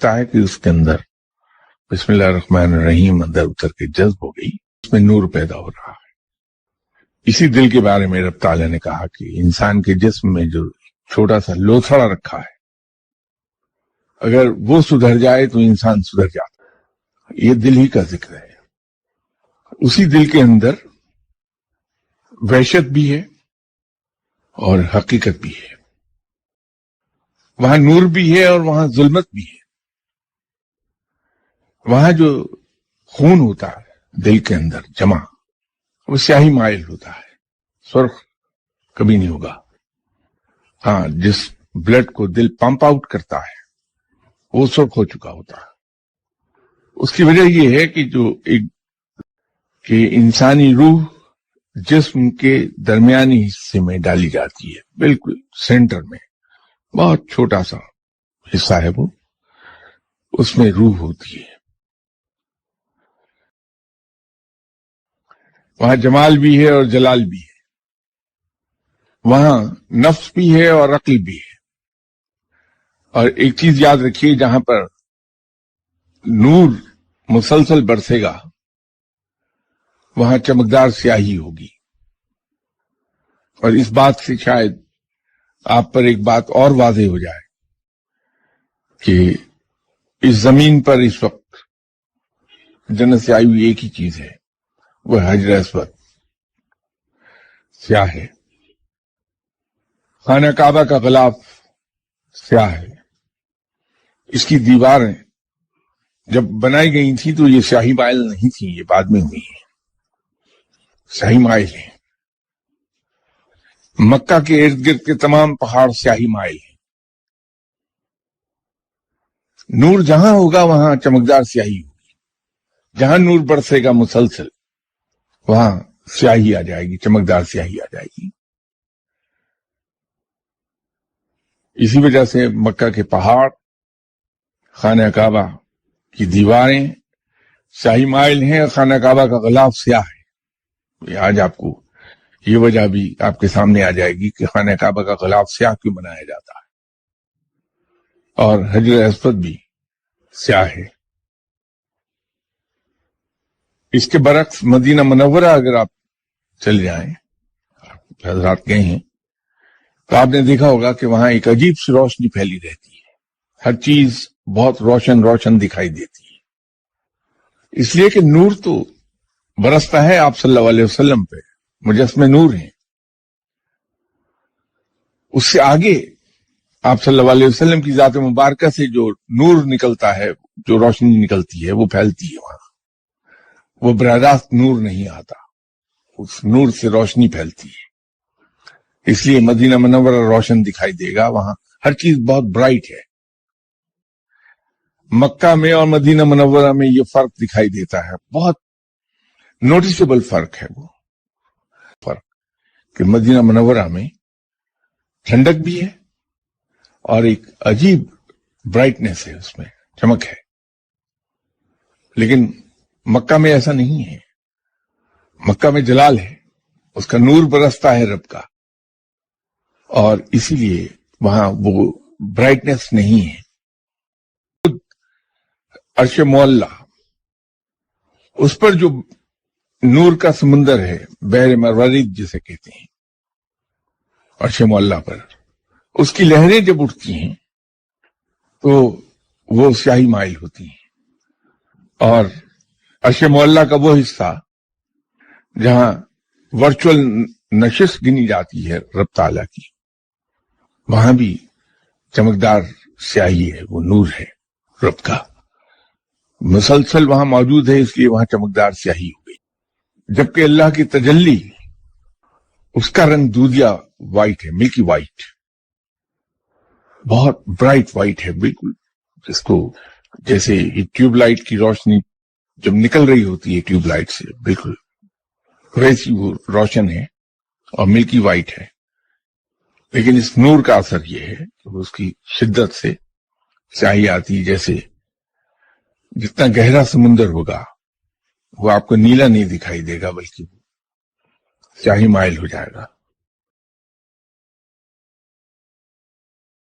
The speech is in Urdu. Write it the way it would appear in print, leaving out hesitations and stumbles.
ہے کہ اس کے اندر بسم اللہ الرحمن الرحیم اندر اتر کے جذب ہو گئی، اس میں نور پیدا ہو رہا ہے۔ اسی دل کے بارے میں رب تعالیٰ نے کہا کہ انسان کے جسم میں جو چھوٹا سا لوتھڑا رکھا ہے، اگر وہ سدھر جائے تو انسان سدھر جاتا ہے۔ یہ دل ہی کا ذکر ہے۔ اسی دل کے اندر وحشت بھی ہے اور حقیقت بھی ہے، وہاں نور بھی ہے اور وہاں ظلمت بھی ہے۔ وہاں جو خون ہوتا ہے دل کے اندر جمع، وہ سیاہی مائل ہوتا ہے، سرخ کبھی نہیں ہوگا۔ ہاں، جس بلڈ کو دل پمپ آؤٹ کرتا ہے وہ سرخ ہو چکا ہوتا ہے۔ اس کی وجہ یہ ہے کہ انسانی روح جسم کے درمیانی حصے میں ڈالی جاتی ہے، بالکل سینٹر میں، بہت چھوٹا سا حصہ ہے وہ، اس میں روح ہوتی ہے۔ وہاں جمال بھی ہے اور جلال بھی ہے، وہاں نفس بھی ہے اور عقل بھی ہے۔ اور ایک چیز یاد رکھیے، جہاں پر نور مسلسل برسے گا وہاں چمکدار سیاہی ہوگی۔ اور اس بات سے شاید آپ پر ایک بات اور واضح ہو جائے کہ اس زمین پر اس وقت جنت سے آئی ہوئی ایک ہی چیز ہے، وہ حجر اسود سیاہ ہے۔ خانہ کعبہ کا غلاف سیاہ ہے۔ اس کی دیواریں جب بنائی گئی تھی تو یہ سیاہی مائل نہیں تھی، یہ بعد میں ہوئی ہیں، سیاہی مائل ہیں۔ مکہ کے ارد گرد کے تمام پہاڑ سیاہی مائل ہیں۔ نور جہاں ہوگا وہاں چمکدار سیاہی ہوگی، جہاں نور برسے گا مسلسل وہاں سیاہی آ جائے گی، چمکدار سیاہی آ جائے گی۔ اسی وجہ سے مکہ کے پہاڑ، خانہ کعبہ کی دیواریں سیاہی مائل ہیں، خانہ کعبہ کا غلاف سیاہ ہے۔ آج آپ کو یہ وجہ بھی آپ کے سامنے آ جائے گی کہ خانہ کعبہ کا غلاف سیاہ کیوں بنایا جاتا ہے، اور حجر اسود بھی سیاہ ہے۔ اس کے برعکس مدینہ منورہ اگر آپ چل جائیں، حضرات گئے ہیں تو آپ نے دیکھا ہوگا کہ وہاں ایک عجیب سی روشنی پھیلی رہتی ہے، ہر چیز بہت روشن روشن دکھائی دیتی ہے، اس لیے کہ نور تو برستا ہے آپ صلی اللہ علیہ وسلم پہ، مجسمے نور ہیں۔ اس سے آگے آپ صلی اللہ علیہ وسلم کی ذات مبارکہ سے جو نور نکلتا ہے، جو روشنی نکلتی ہے، وہ پھیلتی ہے وہاں، وہ براہ راست نور نہیں آتا، اس نور سے روشنی پھیلتی ہے۔ اس لیے مدینہ منورہ روشن دکھائی دے گا، وہاں ہر چیز بہت برائٹ ہے۔ مکہ میں اور مدینہ منورہ میں یہ فرق دکھائی دیتا ہے، بہت نوٹیسبل فرق ہے وہ فرق، کہ مدینہ منورہ میں ٹھنڈک بھی ہے اور ایک عجیب برائٹنس ہے، اس میں چمک ہے، لیکن مکہ میں ایسا نہیں ہے۔ مکہ میں جلال ہے، اس کا نور برستا ہے رب کا، اور اسی لیے وہاں وہ برائٹنس نہیں ہے۔ عرش معلی، اس پر جو نور کا سمندر ہے، بحر مروارید جسے کہتے ہیں، عرش معلی پر اس کی لہریں جب اٹھتی ہیں تو وہ سیاہی مائل ہوتی ہیں، اور عرش معلی کا وہ حصہ جہاں ورچوئل نشست گنی جاتی ہے رب تعالیٰ کی، وہاں بھی چمکدار سیاہی ہے، وہ نور ہے رب کا، مسلسل وہاں موجود ہے، اس لیے وہاں چمکدار سیاہی ہو گئی۔ جبکہ اللہ کی تجلی، اس کا رنگ دودھیا وائٹ ہے، ملکی وائٹ، بہت برائٹ وائٹ ہے، بالکل جس کو جیسے ٹیوب لائٹ کی روشنی جب نکل رہی ہوتی ہے ٹیوب لائٹ سے، بالکل ویسی وہ روشن ہے اور ملکی وائٹ ہے۔ لیکن اس نور کا اثر یہ ہے کہ اس کی شدت سے سیاہی آتی، جیسے جتنا گہرا سمندر ہوگا وہ آپ کو نیلا نہیں دکھائی دے گا، بلکہ سیاہی مائل ہو جائے گا۔